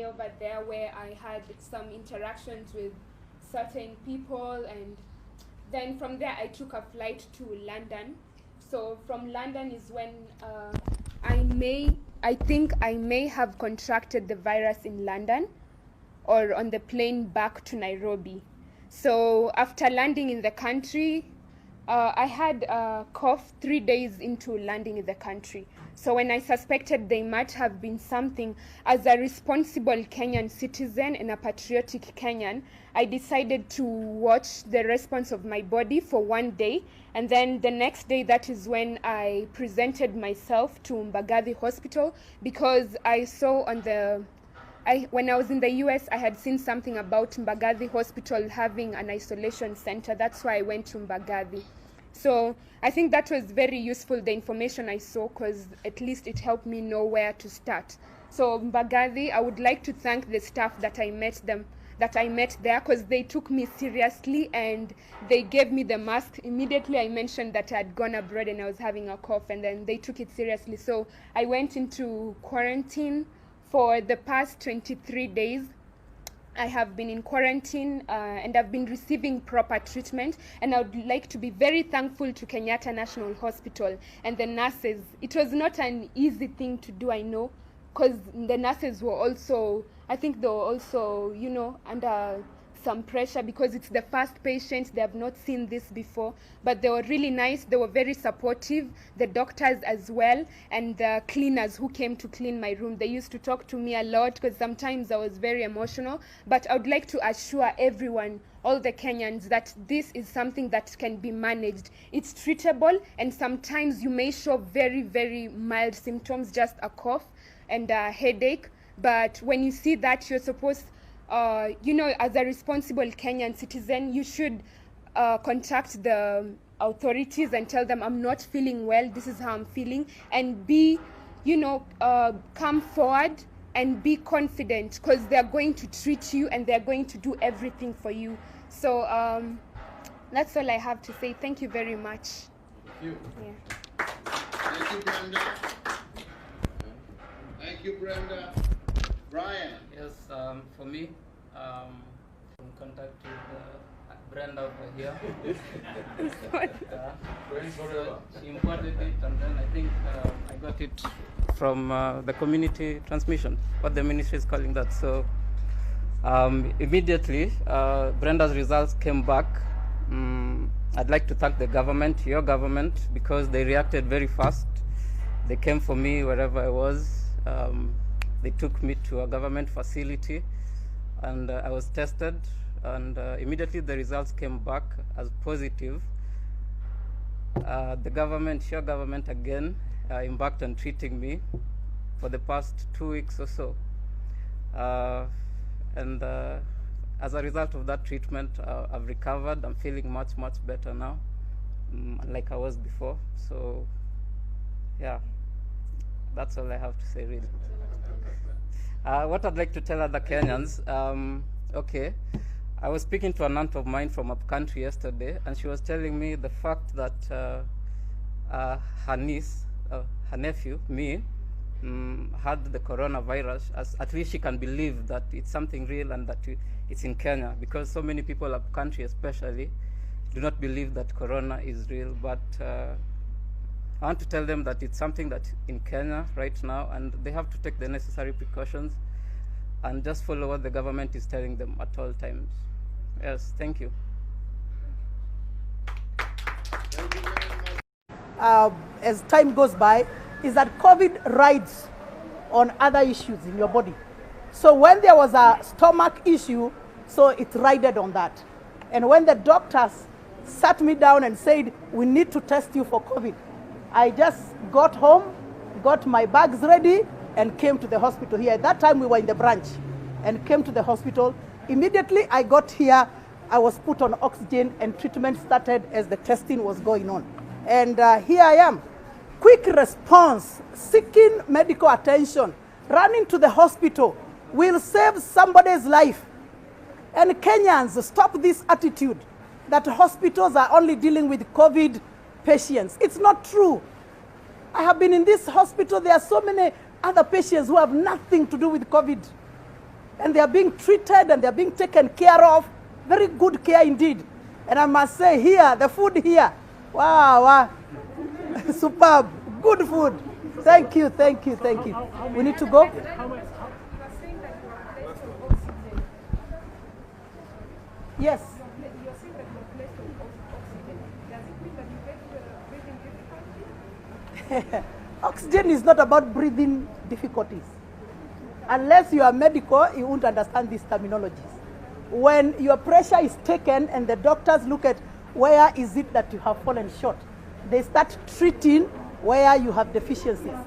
over there where I had some interactions with certain people, and then from there I took a flight to London. So from London is when I think I may have contracted the virus in London or on the plane back to Nairobi. So after landing in the country, I had a cough 3 days into landing in the country. So when I suspected they might have been something, as a responsible Kenyan citizen and a patriotic Kenyan, I decided to watch the response of my body for 1 day. And then the next day, that is when I presented myself to Mbagathi Hospital, because I saw on the when I was in the US, I had seen something about Mbagathi Hospital having an isolation center. That's why I went to Mbagathi. So I think that was very useful, the information I saw, because at least it helped me know where to start. So Mbagathi, I would like to thank the staff that I met there, because they took me seriously and they gave me the mask. Immediately I mentioned that I had gone abroad and I was having a cough, and then they took it seriously. So I went into quarantine for the past 23 days. I have been in quarantine and I've been receiving proper treatment, and I would like to be very thankful to Kenyatta National Hospital and the nurses. It was not an easy thing to do, I know, because the nurses were also, I think they were also, you know, under some pressure because it's the first patient, they have not seen this before, but they were really nice. They were very supportive, the doctors as well, and the cleaners who came to clean my room. They used to talk to me a lot because sometimes I was very emotional, but I would like to assure everyone, all the Kenyans, that this is something that can be managed. It's treatable, and sometimes you may show very, very mild symptoms, just a cough and a headache, but when you see that, you're supposed you know, as a responsible Kenyan citizen, you should contact the authorities and tell them, I'm not feeling well, this is how I'm feeling, and be, you know, come forward and be confident, because they're going to treat you and they're going to do everything for you. So that's all I have to say. Thank you very much. Thank you. Yeah. Thank you, Brenda. Thank you, Brenda. Brian. Yes, for me, from contact with Brenda over here. So she imported it, and then I think I got it from the community transmission, what the ministry is calling that. So immediately, Brenda's results came back. I'd like to thank the government, your government, because they reacted very fast. They came for me wherever I was. They took me to a government facility, and I was tested, and immediately the results came back as positive. The government, your government again, embarked on treating me for the past 2 weeks or so. And as a result of that treatment, I've recovered. I'm feeling much, much better now, like I was before. So, yeah, that's all I have to say, really. What I'd like to tell other Kenyans, okay, I was speaking to an aunt of mine from up country yesterday, and she was telling me the fact that her niece, her nephew, me, had the coronavirus. At least she can believe that it's something real and that it's in Kenya, because so many people up country especially do not believe that corona is real. But I want to tell them that it's something that's in Kenya right now, and they have to take the necessary precautions and just follow what the government is telling them at all times. Yes, thank you. As time goes by, is that COVID rides on other issues in your body. So when there was a stomach issue, so it rided on that. And when the doctors sat me down and said, we need to test you for COVID, I just got home, got my bags ready, and came to the hospital here. At that time, we were in the branch, and came to the hospital. Immediately I got here, I was put on oxygen, and treatment started as the testing was going on. And here I am. Quick response, seeking medical attention, running to the hospital will save somebody's life. And Kenyans, stop this attitude that hospitals are only dealing with COVID patients. It's not true. I have been in this hospital. There are so many other patients who have nothing to do with COVID. and they are being treated and they are being taken care of. Very good care indeed. And I must say here, the food here, wow, superb, good food. Thank you. We need to go. Yes. You're saying that you're blessed with oxygen. Does it mean that you get breathing difficulties? Oxygen is not about breathing difficulties. Unless you are medical, you won't understand these terminologies. When your pressure is taken and the doctors look at where is it that you have fallen short, they start treating where you have deficiencies.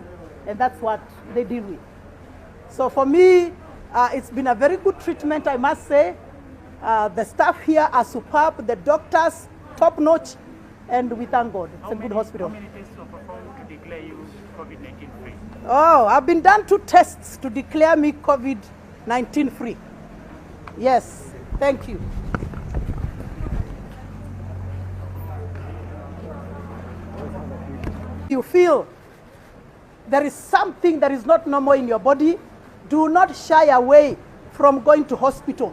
And that's what they deal with. So for me, it's been a very good treatment, I must say. The staff here are superb, the doctors, top notch, and we thank God. It's a good hospital. How many tests were performed to declare you COVID-19 free? Oh, I've been done 2 tests to declare me COVID-19 free. Yes, thank you. You feel there is something that is not normal in your body, do not shy away from going to hospital.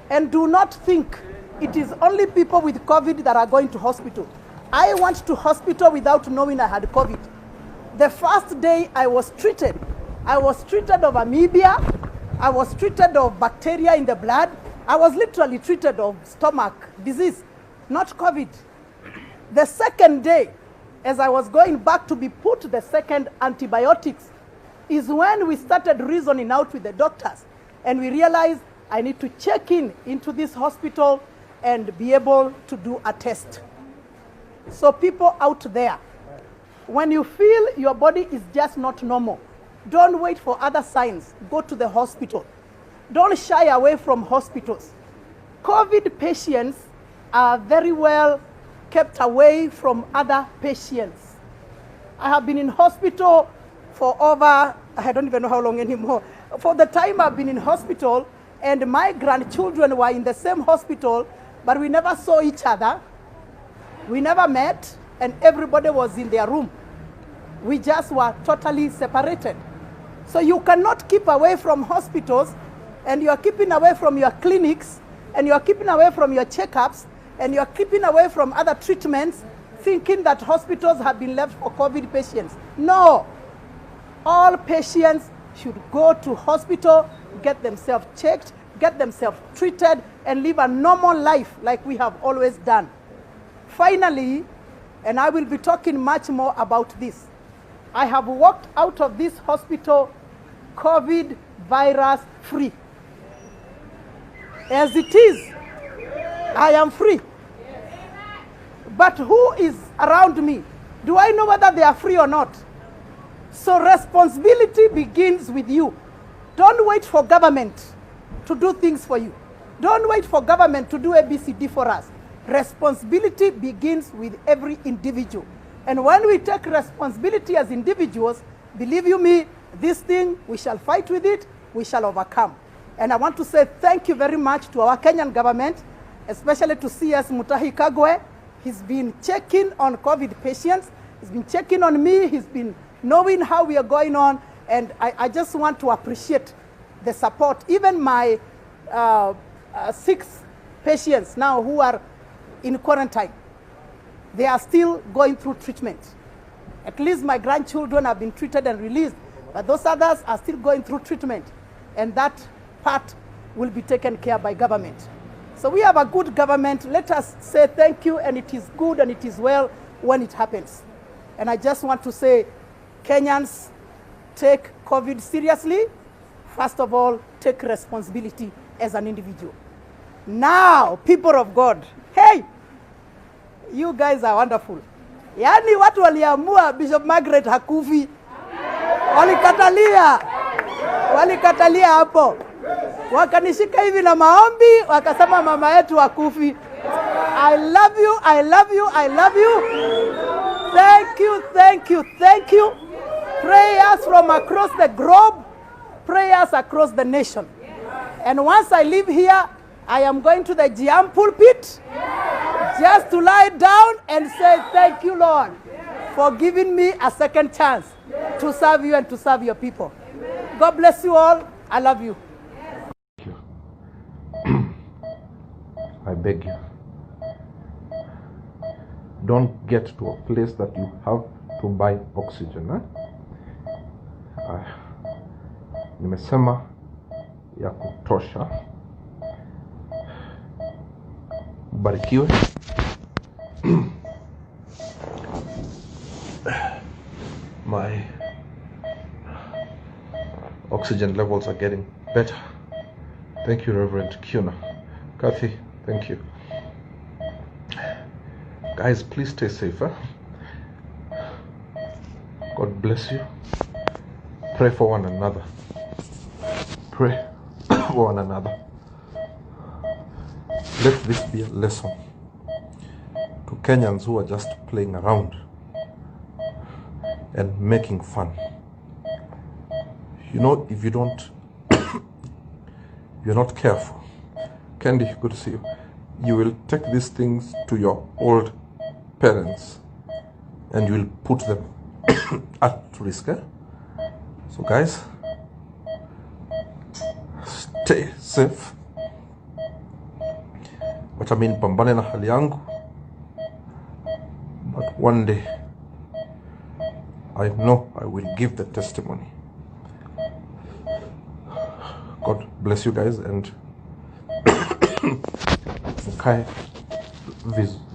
And do not think it is only people with COVID that are going to hospital. I went to hospital without knowing I had COVID. The first day I was treated of amoeba, I was treated of bacteria in the blood, I was literally treated of stomach disease, not COVID. The second day, as I was going back to be put the second antibiotics, is when we started reasoning out with the doctors, and we realized I need to check into this hospital and be able to do a test. So people out there, when you feel your body is just not normal, don't wait for other signs. Go to the hospital. Don't shy away from hospitals. COVID patients are very well kept away from other patients. I have been in hospital for over, I don't even know how long anymore. For the time I've been in hospital, and my grandchildren were in the same hospital, but we never saw each other. We never met, and everybody was in their room. We just were totally separated. So you cannot keep away from hospitals, and you are keeping away from your clinics, and you are keeping away from your checkups, and you are keeping away from other treatments, thinking that hospitals have been left for COVID patients. No. All patients should go to hospital, get themselves checked, get themselves treated, and live a normal life like we have always done. Finally, and I will be talking much more about this, I have walked out of this hospital COVID virus free. As it is, I am free. But who is around me? Do I know whether they are free or not? So responsibility begins with you. Don't wait for government to do things for you. Don't wait for government to do ABCD for us. Responsibility begins with every individual. And when we take responsibility as individuals, believe you me, this thing, we shall fight with it, we shall overcome. And I want to say thank you very much to our Kenyan government, especially to CS Mutahi Kagwe. He's been checking on COVID patients. He's been checking on me. He's been knowing how we are going on. And I just want to appreciate the support. Even my 6 patients now who are in quarantine, they are still going through treatment. At least my grandchildren have been treated and released, but those others are still going through treatment. And that part will be taken care by government. So we have a good government. Let us say thank you, and it is good and it is well when it happens. And I just want to say, Kenyans, take COVID seriously. First of all, take responsibility as an individual. Now, people of God, hey, you guys are wonderful. Yani watu waliamua Bishop Margaret hakufi. Walikatalia hapo. Wakanishika hivi na maombi, wakasema mama yetu hakufi. I love you, I love you, I love you. Thank you, thank you, thank you. Prayers from across the globe, prayers across the nation. And once I leave here, I am going to the GM pulpit just to lie down and say, thank you, Lord, for giving me a second chance to serve you and to serve your people. God bless you all. I love you. beg you, don't get to a place that you have to buy oxygen. Nimesema ya kutosha. Barikiwe. My oxygen levels are getting better. Thank you, Reverend Kuna. Kathy, thank you. Guys, please stay safe. God bless you. Pray for one another. Pray for one another. Let this be a lesson to Kenyans who are just playing around and making fun. You know, if you don't, you're not careful. Candy, good to see you. You will take these things to your old parents and you will put them at risk. So guys, stay safe. Wacha mimi nipambane na hali yangu, but one day I know I will give the testimony. God bless you guys and mkae vizuri.